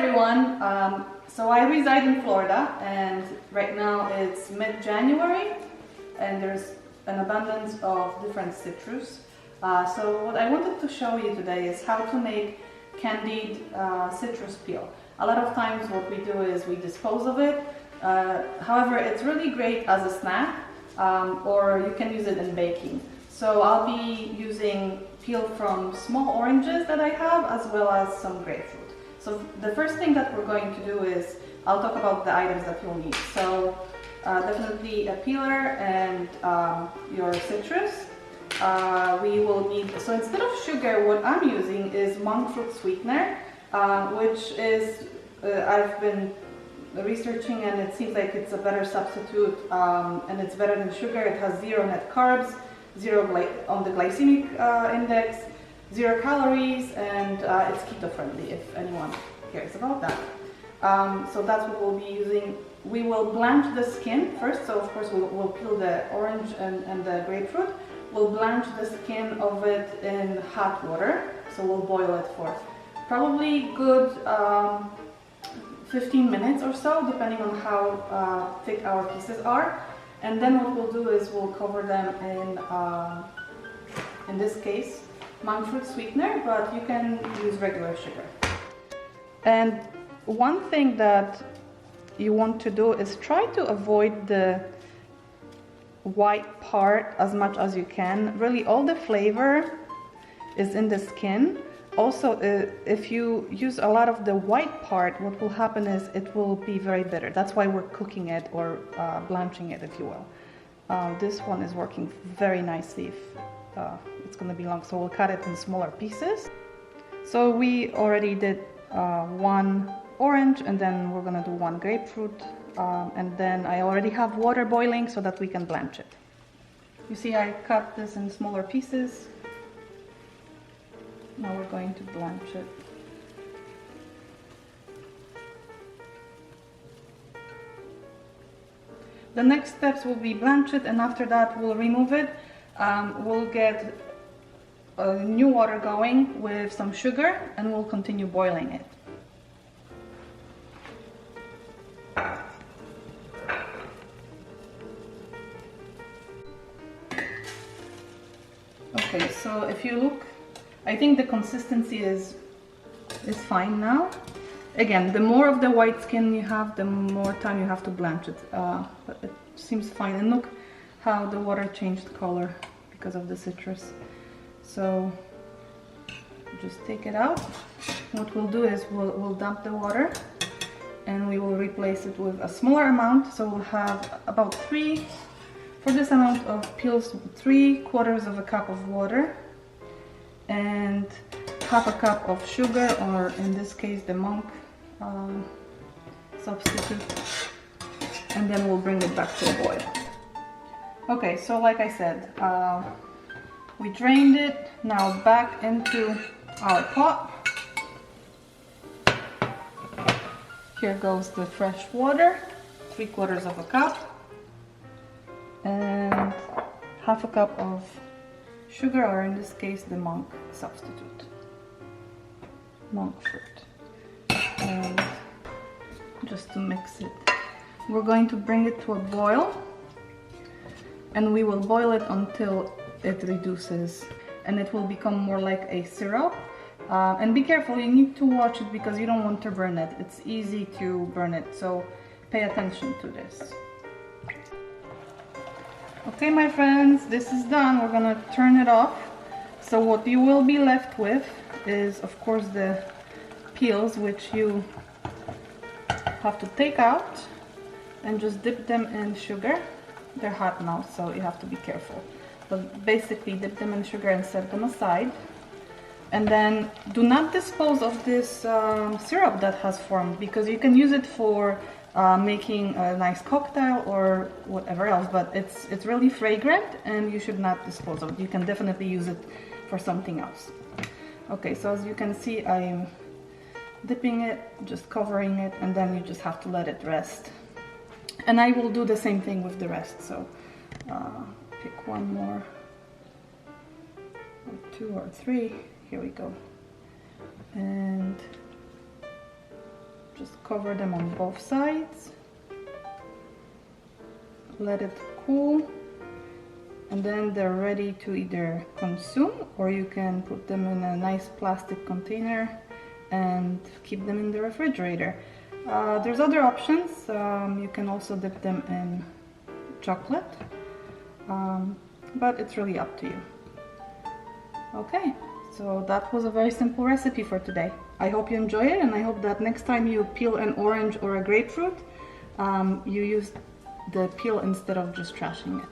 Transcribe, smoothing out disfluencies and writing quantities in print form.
everyone. So I reside in Florida, and right now it's mid-January, and there's an abundance of different citrus. So what I wanted to show you today is how to make candied citrus peel. A lot of times what we do is we dispose of it. However, it's really great as a snack, or you can use it in baking. So I'll be using peel from small oranges that I have, as well as some grapefruit. So the first thing that we're going to do is, I'll talk about the items that you'll need. So definitely a peeler and your citrus. We will need, so instead of sugar, what I'm using is monk fruit sweetener, which is, I've been researching, and it seems like it's a better substitute, and it's better than sugar. It has zero net carbs, zero on the glycemic index, 0 calories, and it's keto-friendly if anyone cares about that. So that's what we'll be using. We will blanch the skin first, so of course we'll peel the orange and the grapefruit. We'll blanch the skin of it in hot water, so we'll boil it for probably good 15 minutes or so, depending on how thick our pieces are. And then what we'll do is we'll cover them in this case, monk fruit sweetener, but you can use regular sugar. And one thing that you want to do is try to avoid the white part as much as you can. Really, all the flavor is in the skin. Also, if you use a lot of the white part, what will happen is it will be very bitter. That's why we're cooking it, or blanching it, if you will. This one is working very nicely. It's going to be long, so we'll cut it in smaller pieces. So we already did one orange, and then we're going to do one grapefruit, and then I already have water boiling so that we can blanch it. You see, I cut this in smaller pieces. Now we're going to blanch it. The next steps will be blanch it, and after that we'll remove it. We'll get new water going with some sugar, and we'll continue boiling it. Okay, so if you look, I think the consistency is fine now. Again, the more of the white skin you have, the more time you have to blanch it. But it seems fine. And look how the water changed color because of the citrus. So just take it out. What we'll do is we'll dump the water, and we will replace it with a smaller amount. So we'll have about for this amount of peels, 3/4 of a cup of water, and half a cup of sugar, or in this case the monk substitute, and then we'll bring it back to a boil. Okay, so like I said, we drained it. Now back into our pot. Here goes the fresh water, 3/4 of a cup, and half a cup of sugar, or in this case the monk substitute, monk fruit. And just to mix it, we're going to bring it to a boil, and we will boil it until it reduces, and it will become more like a syrup. And be careful, you need to watch it because you don't want to burn it. It's easy to burn it, so pay attention to this. Okay, my friends, this is done. We're gonna turn it off. So what you will be left with is, of course, the peels, which you have to take out and just dip them in sugar. They're hot now, so you have to be careful. But basically dip them in sugar and set them aside. And then do not dispose of this syrup that has formed, because you can use it for making a nice cocktail or whatever else, but it's really fragrant, and you should not dispose of it. You can definitely use it for something else. Okay, so as you can see, I'm dipping it, just covering it, and then you just have to let it rest. And I will do the same thing with the rest. So pick one more, or 2 or 3. Here we go. And Just cover them on both sides. Let it cool. And then they're ready to either consume, or you can put them in a nice plastic container and keep them in the refrigerator. There's other options. You can also dip them in chocolate, but it's really up to you. Okay, so that was a very simple recipe for today. I hope you enjoy it, and I hope that next time you peel an orange or a grapefruit, you use the peel instead of just trashing it.